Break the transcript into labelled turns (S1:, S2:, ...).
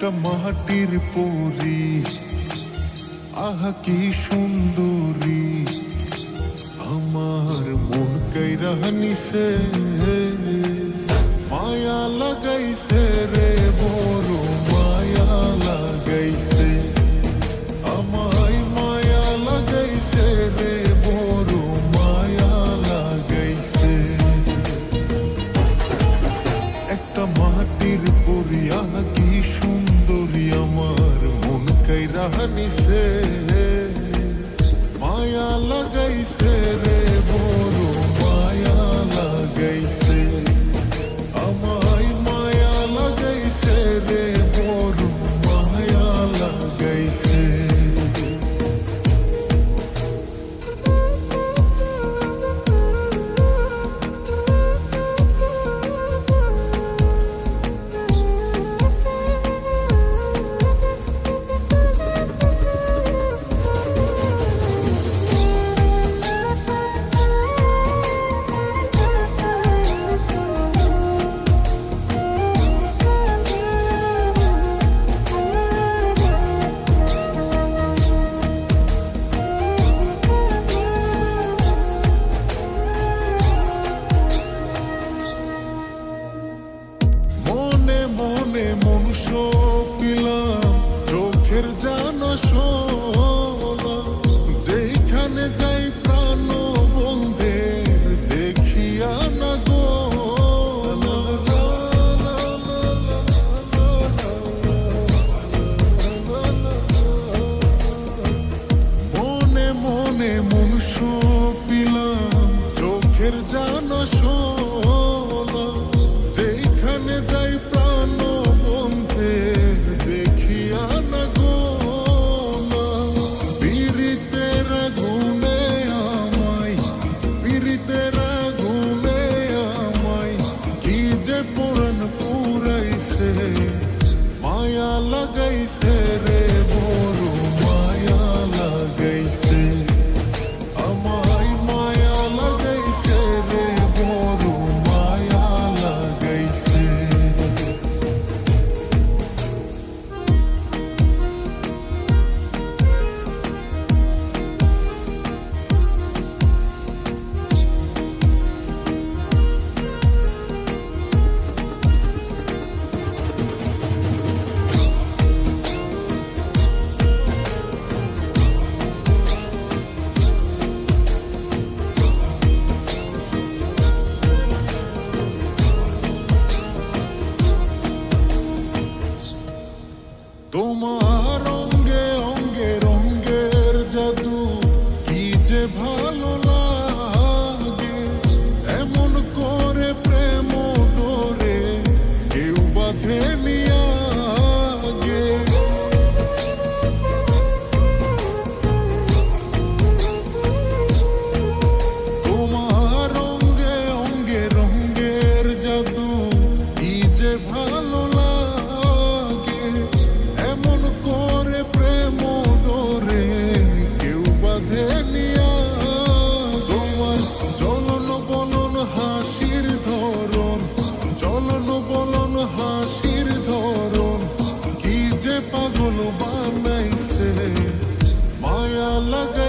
S1: একটা মাটির পরী, আহা কি সুন্দরী, আমার মন কাইরা নিছে, মায়া লাগাইছে রে, বড় মায়া লাগাইছে, আমায় মায়া লাগাইছে রে, বড় মায়া লাগাইছে। একটা মাটির পরী, আহা কি সুন্দরী, আমার মন কাইরা নিছে, মায়া লাগাইছে রে, বড় মায়া লাগাইছে, আমায় মায়া লাগাইছে রে, বড় মায়া লাগাইছে। মনুষ্য পিলাম চোখের জানা শোনা, যেখানে যাই প্রাণ বন্ধের দেখিয়া না গো, মনে মনে মনুষ্য পিলাম চোখের জানা শোনা, যেখানে যাই প্রাণ দেখিয়া না গো, পীড়িতের গুণে আমায়, পীড়িতের গুণে আমায় কি যে পুরাণ পুরাইছে, মায়া লাগাইছে রে, বড় মায়া লাগাইছে, আমায় মায়া লাগাইছে রে, বড় মায়া লাগাইছে। তোমার অঙ্গে অঙ্গে রঙ্গের জাদু, কি যে ভালো লাগে, এমন করে প্রেম ডোরে কেউ বাঁধে নিয়া গে। তোমার অঙ্গে অঙ্গে রঙ্গের জাদু, কি যে ভালো লাগে, এমন করে প্রেম ডোরে কেউ বাঁধে নিয়া। তোমার চলন বলন হাসির ধরন, চলন বলন হাসির ধরন, কি যে পাগল বানাইছে, মায়া লাগাই